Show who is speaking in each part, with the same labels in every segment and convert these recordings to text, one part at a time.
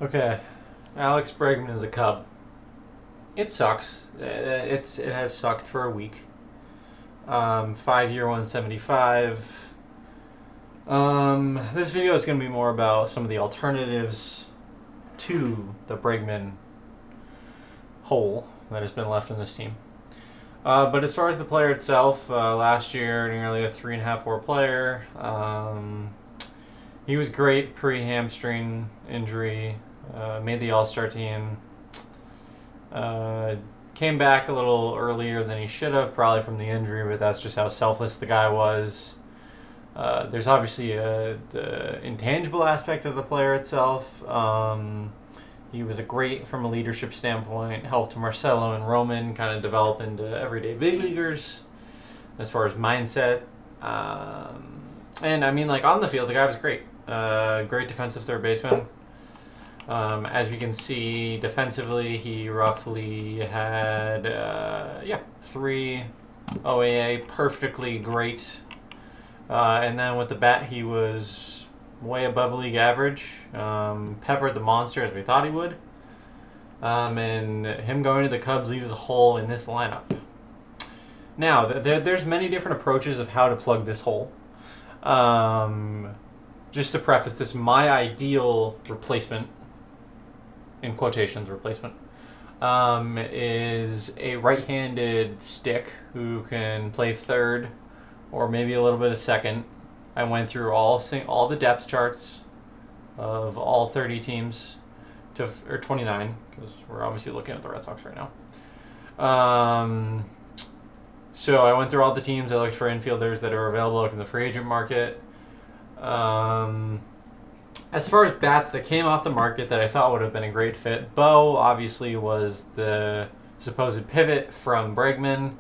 Speaker 1: Okay, Alex Bregman is a Cub. It sucks. It has sucked for a week. 5 year 175. This video is going to be more about some of the alternatives to the Bregman hole that has been left in this team. But as far as the player itself, last year nearly a 3.5 WAR player. He was great pre-hamstring injury. Made the All-Star team. Came back a little earlier than he should have, probably from the injury, but that's just how selfless the guy was. There's obviously the intangible aspect of the player itself. He was a great from a leadership standpoint, helped Marcelo and Roman kind of develop into everyday big leaguers as far as mindset. And I mean, like on the field, the guy was great. Great defensive third baseman. As we can see, defensively, he roughly had 3 OAA, perfectly great. And then with the bat, he was way above league average. Peppered the monster as we thought he would. And him going to the Cubs leaves a hole in this lineup. Now, there's many different approaches of how to plug this hole. Just to preface this, my ideal replacement, in quotations, replacement, is a right-handed stick who can play third or maybe a little bit of second. I went through all the depth charts of all 30 teams or 29, because we're obviously looking at the Red Sox right now. So I went through all the teams. I looked for infielders that are available in the free agent market. As far as bats that came off the market that I thought would have been a great fit, Bo obviously was the supposed pivot from Bregman.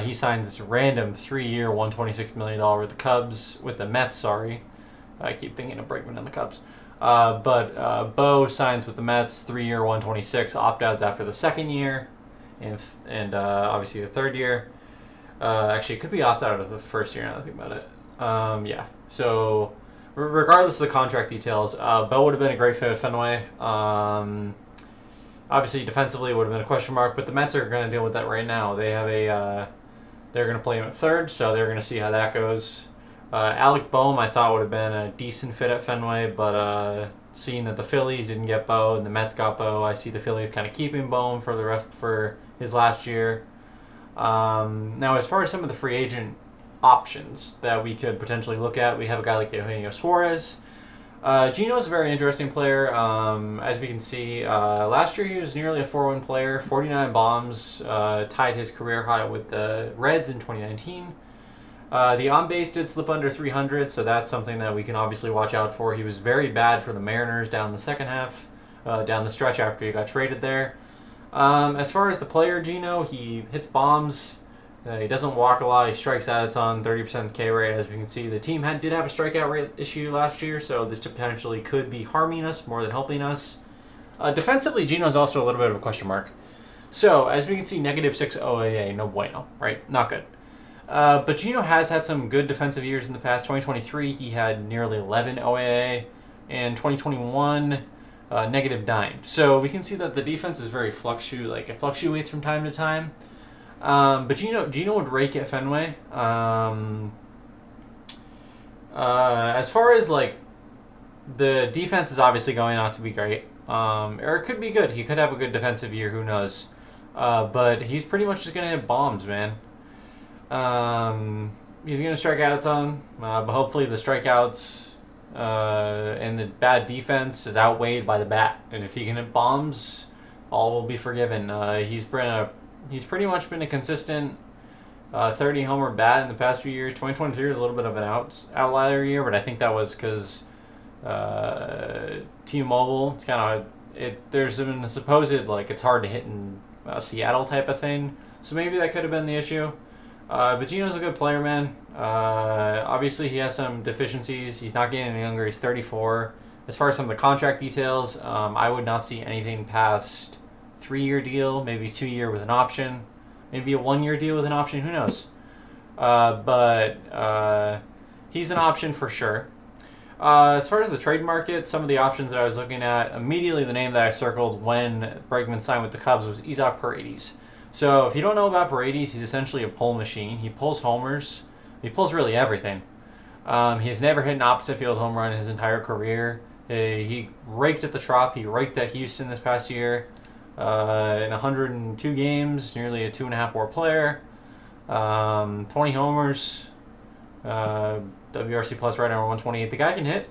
Speaker 1: He signs this random 3-year, $126 million with the Cubs, with the Mets, sorry. I keep thinking of Bregman and the Cubs. But Bo signs with the Mets, 3-year, 126, opt-outs after the second year, and obviously the third year. Actually, it could be opt-out of the first year now that I think about it. So regardless of the contract details, Bo would have been a great fit at Fenway. Obviously, defensively, it would have been a question mark, but the Mets are going to deal with that right now. They have they're going to play him at third, so they're going to see how that goes. Alec Boehm, I thought would have been a decent fit at Fenway, but seeing that the Phillies didn't get Bo and the Mets got Bo, I see the Phillies kind of keeping Boehm for his last year. Now, as far as some of the free agent options that we could potentially look at, we have a guy like Eugenio Suarez. Gino is a very interesting player. As we can see, last year he was nearly a 4-win player, 49 bombs, tied his career high with the Reds in 2019. The on-base did slip under 300, so that's something that we can obviously watch out for. He was very bad for the Mariners down the second half, down the stretch after he got traded there. As far as the player, Gino, he hits bombs. He doesn't walk a lot. He strikes out a ton, 30% K rate, as we can see. The team did have a strikeout rate issue last year, so this potentially could be harming us more than helping us. Defensively, Gino's also a little bit of a question mark. So, as we can see, -6 OAA, no bueno, right? Not good. But Gino has had some good defensive years in the past. 2023, he had nearly 11 OAA, and 2021, -9. So we can see that the defense is very it fluctuates from time to time. But Gino would rake at Fenway. As far as like the defense is obviously going out to be great, or it could be good. He could have a good defensive year. Who knows? But he's pretty much just gonna hit bombs, man. He's gonna strike out a ton, but hopefully the strikeouts and the bad defense is outweighed by the bat. And if he can hit bombs, all will be forgiven. He's pretty much been a consistent 30 homer bat in the past few years. 2023 was a little bit of an outlier year, but I think that was because T-Mobile. It's kind of there's been a supposed it's hard to hit in Seattle type of thing, so maybe that could have been the issue. But Gino's a good player, man. Obviously, he has some deficiencies. He's not getting any younger. He's 34. As far as some of the contract details, I would not see anything past 3-year deal, maybe 2-year with an option, maybe a 1-year deal with an option. Who knows? But he's an option for sure. As far as the trade market, some of the options that I was looking at, immediately the name that I circled when Bregman signed with the Cubs was Isaac Paredes. So if you don't know about Paredes, he's essentially a pull machine. He pulls homers. He pulls really everything. He's never hit an opposite field home run his entire career. He raked at the Trop. He raked at Houston this past year. In 102 games, nearly a 2.5 WAR player. 20 homers. WRC plus right around 128. The guy can hit.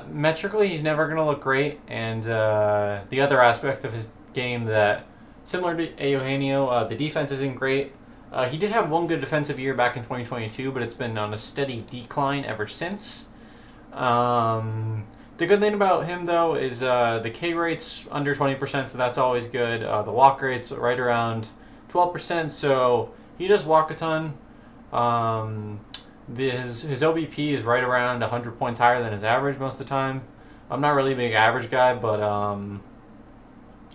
Speaker 1: Metrically, he's never going to look great. And the other aspect of his game that, similar to Eugenio, the defense isn't great. He did have one good defensive year back in 2022, but it's been on a steady decline ever since. The good thing about him, though, is the K rate's under 20%, so that's always good. The walk rate's right around 12%, so he does walk a ton. His OBP is right around 100 points higher than his average most of the time. I'm not really a big average guy, but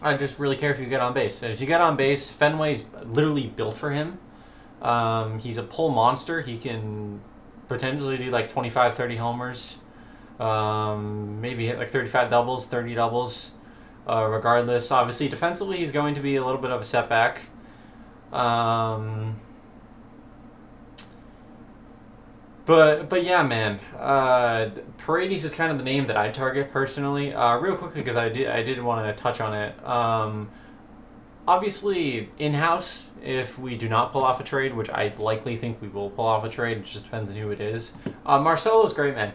Speaker 1: I just really care if you get on base. And if you get on base, Fenway's literally built for him. He's a pull monster. He can potentially do like 25, 30 homers. Maybe hit like 35 doubles, 30 doubles. Regardless, obviously defensively he's going to be a little bit of a setback. But yeah, man. Paredes is kind of the name that I target personally. Real quickly, because I did want to touch on it. Obviously, in-house, if we do not pull off a trade, which I likely think we will pull off a trade, it just depends on who it is. Marcelo's great, man.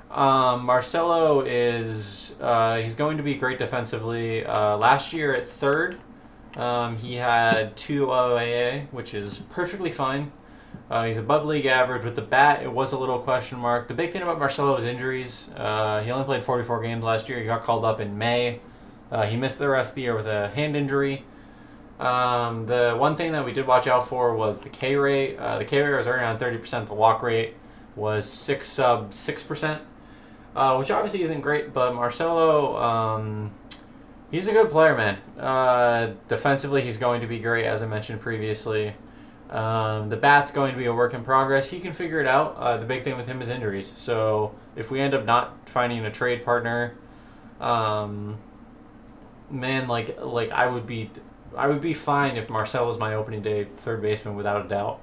Speaker 1: Marcelo is he's going to be great defensively. Last year at third, he had 2 OAA, which is perfectly fine. He's above league average. With the bat, it was a little question mark. The big thing about Marcelo is injuries. He only played 44 games last year. He got called up in May. He missed the rest of the year with a hand injury. The one thing that we did watch out for was the K rate. The K rate was around 30%. The walk rate was 6%, which obviously isn't great. But Marcelo, he's a good player, man. Defensively, he's going to be great, as I mentioned previously. The bat's going to be a work in progress. He can figure it out. The big thing with him is injuries. So if we end up not finding a trade partner, man, like I would be fine if Marcelo is my opening day third baseman without a doubt.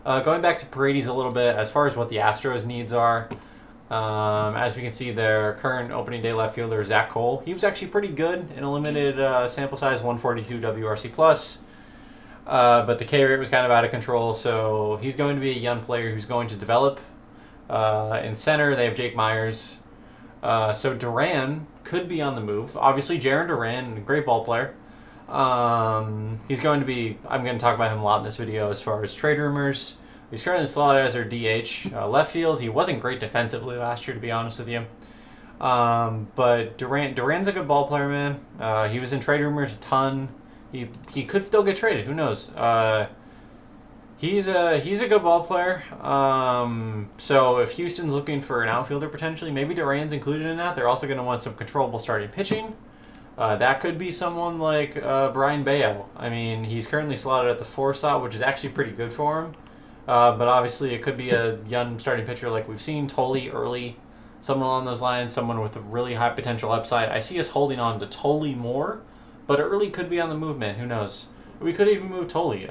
Speaker 1: Going back to Paredes a little bit, as far as what the Astros' needs are, as we can see, their current opening day left fielder, Zach Cole, he was actually pretty good in a limited sample size, 142 WRC plus. But the K rate was kind of out of control, so he's going to be a young player who's going to develop. In center, they have Jake Myers. So Duran could be on the move. Obviously, Jarren Duran, great ball player. He's going to be, I'm going to talk about him a lot in this video as far as trade rumors. He's currently slotted as our DH. Left field, he wasn't great defensively last year, to be honest with you. But Duran's a good ball player, man. He was in trade rumors a ton. He could still get traded. Who knows? He's a good ball player. So if Houston's looking for an outfielder potentially, maybe Duran's included in that. They're also going to want some controllable starting pitching. That could be someone like Brian Bayo. I mean, he's currently slotted at the 4 slot, which is actually pretty good for him. But obviously, it could be a young starting pitcher like we've seen, Tolley early, someone along those lines, someone with a really high potential upside. I see us holding on to Tolley more, but early could be on the movement. Who knows? We could even move Tolley.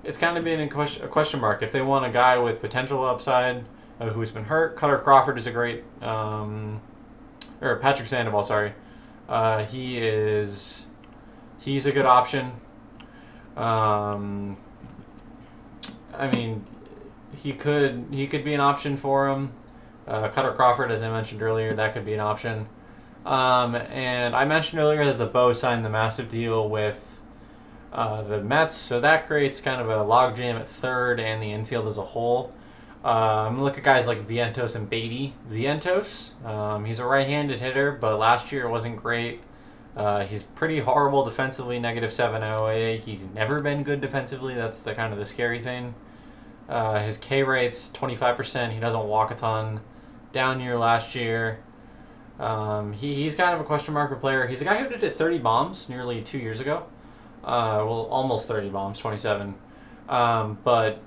Speaker 1: It's kind of been a question mark. If they want a guy with potential upside who's been hurt, Cutter Crawford is a great, or Patrick Sandoval, sorry. He's a good option. I mean, he could be an option for him. Cutter Crawford, as I mentioned earlier, that could be an option. And I mentioned earlier that the Bo signed the massive deal with the Mets, so that creates kind of a logjam at third and the infield as a whole. I'm going to look at guys like Vientos and Beatty. Vientos, he's a right-handed hitter, but last year it wasn't great. He's pretty horrible defensively, -7 OAA. He's never been good defensively. That's the kind of the scary thing. His K rate's 25%. He doesn't walk a ton. Down year last year. He's kind of a question mark player. He's a guy who did it 30 bombs nearly 2 years ago. Well, almost 30 bombs, 27. But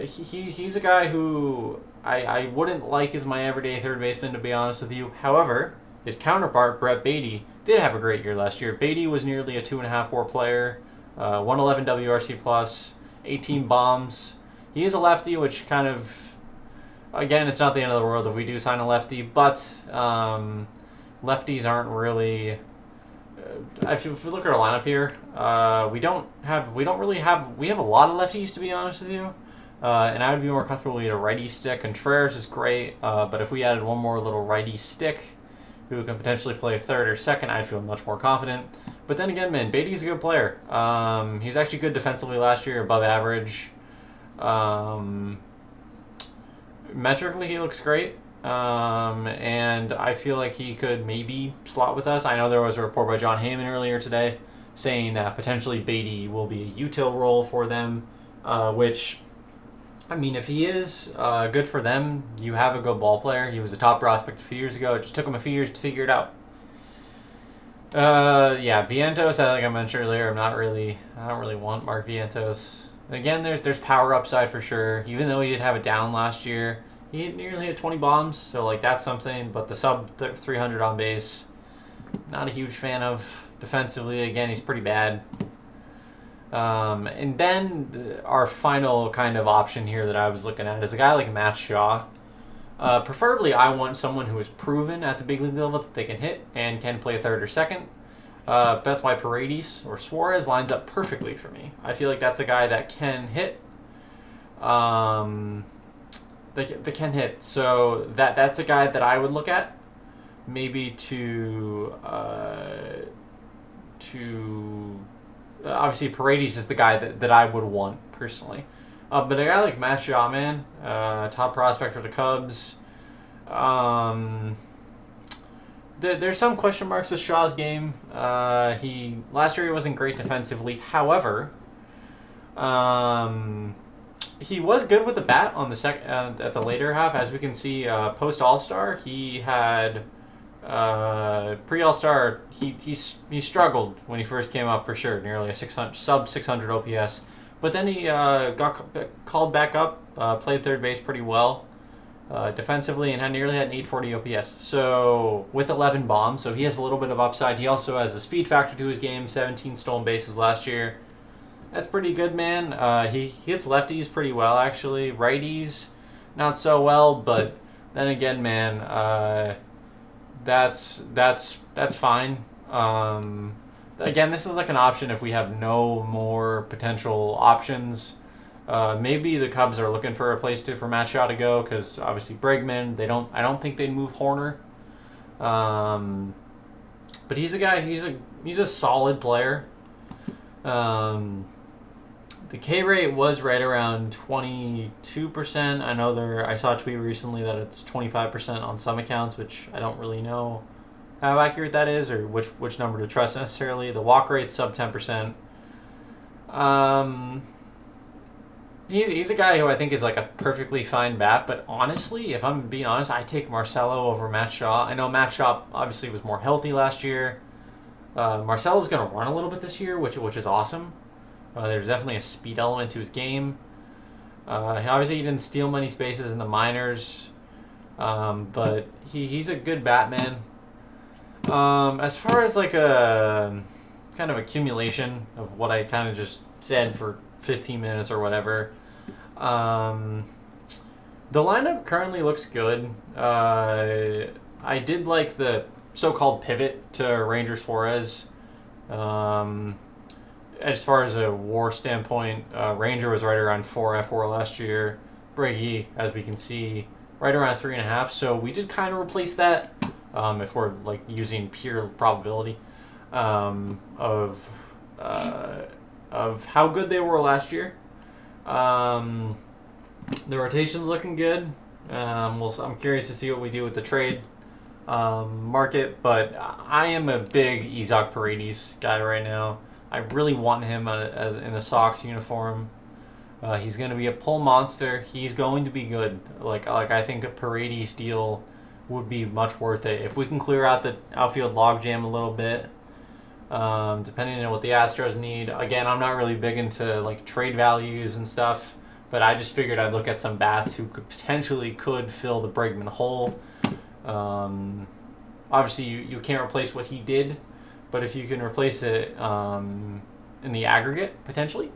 Speaker 1: he's a guy who I wouldn't like as my everyday third baseman, to be honest with you. However, his counterpart, Brett Beatty, did have a great year last year. Beatty was nearly a 2.5 WAR player, 111 WRC plus, 18 bombs. He is a lefty, which kind of, again, it's not the end of the world if we do sign a lefty, but lefties aren't really. If you look at our lineup here, we have a lot of lefties, to be honest with you. And I would be more comfortable with a righty stick. Contreras is great, but if we added one more little righty stick who can potentially play third or second, I'd feel much more confident. But then again, man, Beatty's a good player. He was actually good defensively last year, above average. Metrically, he looks great. And I feel like he could maybe slot with us. I know there was a report by John Heyman earlier today saying that potentially Beatty will be a util role for them, which, I mean, if he is good for them, you have a good ball player. He was a top prospect a few years ago. It just took him a few years to figure it out. Yeah, Vientos, like I mentioned earlier, I don't really want Mark Vientos. Again, there's power upside for sure. Even though he did have it down last year, he nearly had 20 bombs, so like that's something. But the sub 300 on base, not a huge fan of. Defensively, again, he's pretty bad. And then our final kind of option here that I was looking at is a guy like Matt Shaw. Preferably, I want someone who is proven at the big league level that they can hit and can play third or second. That's why Paredes or Suarez lines up perfectly for me. I feel like that's a guy that can hit. They can hit. So that's a guy that I would look at, maybe to obviously Paredes is the guy that I would want personally. But a guy like Matt Shaw, man, top prospect for the Cubs. There's some question marks with Shaw's game. Last year he wasn't great defensively. However, he was good with the bat on the at the later half. As we can see, post All-Star, he had pre All-Star. He struggled when he first came up for sure, nearly a sub 600 OPS. But then he got called back up, played third base pretty well defensively, and nearly had an 840 OPS. So with 11 bombs, so he has a little bit of upside. He also has a speed factor to his game, 17 stolen bases last year. That's pretty good, man. He hits lefties pretty well, actually. Righties, not so well, but then again, man, that's fine. Again, this is like an option if we have no more potential options. Maybe the Cubs are looking for a place for Matt Shaw to go because obviously Bregman. I don't think they'd move Horner. But he's a guy. He's a solid player. The K rate was right around 22%. I know I saw a tweet recently that it's 25% on some accounts, which I don't really know how accurate that is or which number to trust necessarily. The walk rate's sub 10%. He's a guy who I think is like a perfectly fine bat, but honestly, if I'm being honest, I take Marcelo over Matt Shaw. I know Matt Shaw obviously was more healthy last year. Marcelo's going to run a little bit this year, which is awesome. There's definitely a speed element to his game. Obviously, he didn't steal many spaces in the minors, but he's a good Batman. As far as like a kind of accumulation of what I kind of just said for 15 minutes or whatever, the lineup currently looks good. I did like the so-called pivot to Ranger Suarez. As far as a WAR standpoint, Ranger was right around 4 F4 last year. Brady, as we can see, right around 3.5. So we did kind of replace that if we're like using pure probability of how good they were last year. The rotation's looking good. I'm curious to see what we do with the trade market, but I am a big Isaac Paredes guy right now. I really want him as in the Sox uniform. He's going to be a pull monster. He's going to be good. Like I think a Paredes deal would be much worth it if we can clear out the outfield logjam a little bit. Depending on what the Astros need. Again, I'm not really big into like trade values and stuff, but I just figured I'd look at some bats who could potentially fill the Bregman hole. Obviously, you can't replace what he did, but if you can replace it in the aggregate, potentially,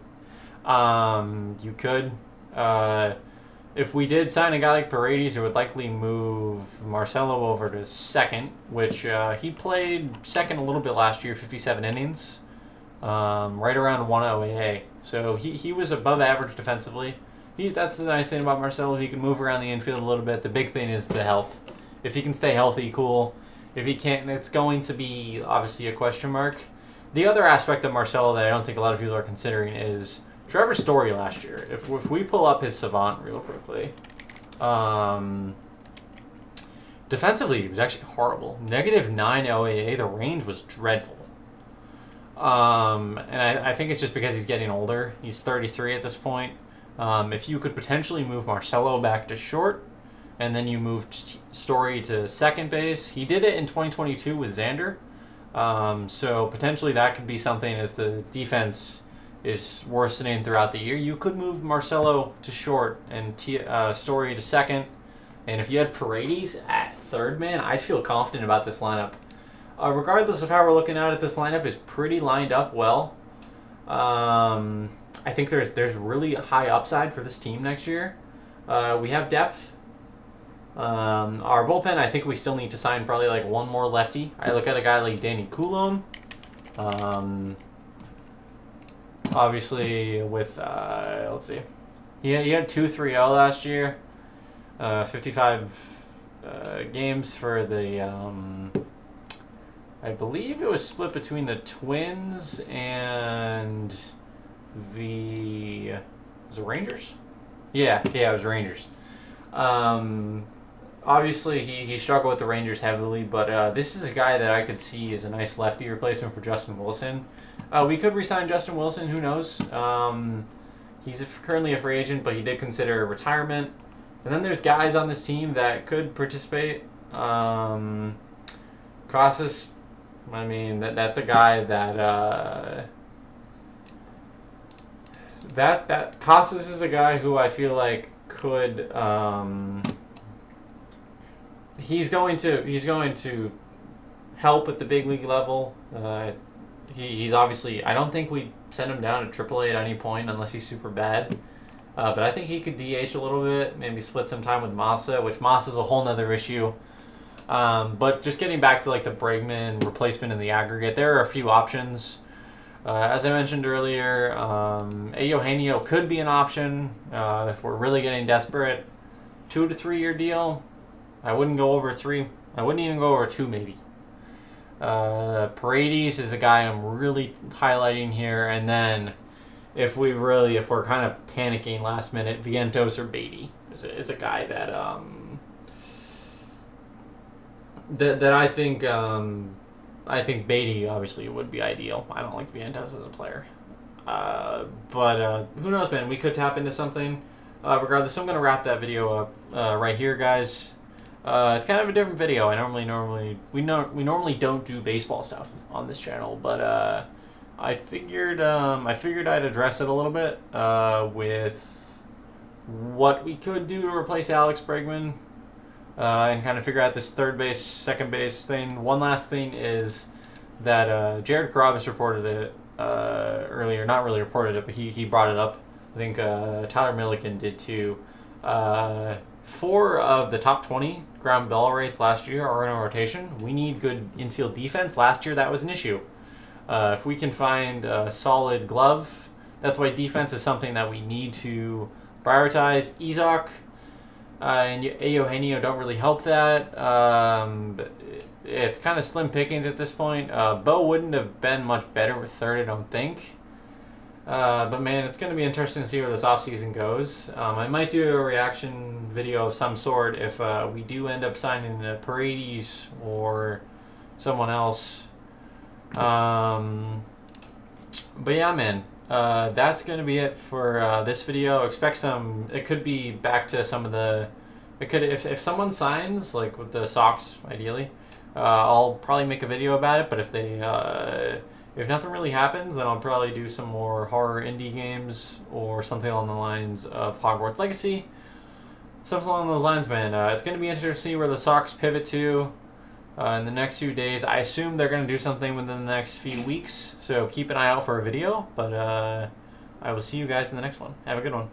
Speaker 1: you could. If we did sign a guy like Paredes, it would likely move Marcelo over to second, which he played second a little bit last year, 57 innings, right around 1 OAA. So he was above average defensively. That's the nice thing about Marcelo. He can move around the infield a little bit. The big thing is the health. If he can stay healthy, cool. If he can't, it's going to be obviously a question mark. The other aspect of Marcelo that I don't think a lot of people are considering is Trevor Story last year. If we pull up his Savant real quickly, defensively he was actually horrible. -9 OAA. The range was dreadful. And I think it's just because he's getting older. He's 33 at this point. If you could potentially move Marcelo back to short, and then you moved Story to second base. He did it in 2022 with Xander. So potentially that could be something as the defense is worsening throughout the year. You could move Marcelo to short and Story to second. And if you had Paredes at third, man, I'd feel confident about this lineup. Regardless of how we're looking at it, this lineup is pretty lined up well. I think there's really high upside for this team next year. We have depth. Our bullpen, I think we still need to sign probably like one more lefty. I look at a guy like Danny Coulomb. Obviously with, let's see. He had 2.30 last year. 55 games for the, I believe it was split between the Twins and was it Rangers? Yeah, it was Rangers. Obviously, he struggled with the Rangers heavily, but this is a guy that I could see as a nice lefty replacement for Justin Wilson. We could re-sign Justin Wilson, who knows? He's currently a free agent, but he did consider retirement. And then there's guys on this team that could participate. Casas, I mean, that's a guy that Casas is a guy who I feel like could he's going to help at the big league level. He's obviously, I don't think we send him down to AAA at any point unless he's super bad. But I think he could DH a little bit, maybe split some time with Massa, which Massa's a whole nother issue. But just getting back to like the Bregman replacement in the aggregate, there are a few options. As I mentioned earlier, Eugenio could be an option if we're really getting desperate. 2 to 3 year deal. I wouldn't go over 3. I wouldn't even go over 2 maybe. Paredes is a guy I'm really highlighting here, and then if we're kind of panicking last minute, Vientos or Beatty is a guy that that I think Beatty obviously would be ideal. I don't like Vientos as a player, but who knows, man? We could tap into something. Regardless, I'm gonna wrap that video up right here, guys. It's kind of a different video. We normally don't do baseball stuff on this channel, but I figured I'd address it a little bit with what we could do to replace Alex Bregman, and kind of figure out this third base, second base thing. One last thing is that Jared Carrabis reported it earlier. Not really reported it, but he brought it up. I think Tyler Milliken did too. 4 of the top 20 ground ball rates last year are in our rotation. We need good infield defense. Last year, that was an issue. If we can find a solid glove, that's why defense is something that we need to prioritize. Izak and Eugenio don't really help that. But it's kind of slim pickings at this point. Bo wouldn't have been much better with third, I don't think. But man, it's going to be interesting to see where this offseason goes. I might do a reaction video of some sort if we do end up signing Paredes or someone else. But yeah, man, that's going to be it for this video. Expect it could be back to some of the, if someone signs, like with the Sox, ideally, I'll probably make a video about it. But if If nothing really happens, then I'll probably do some more horror indie games or something along the lines of Hogwarts Legacy. Something along those lines, man. It's going to be interesting to see where the Sox pivot to in the next few days. I assume they're going to do something within the next few weeks, so keep an eye out for a video. But I will see you guys in the next one. Have a good one.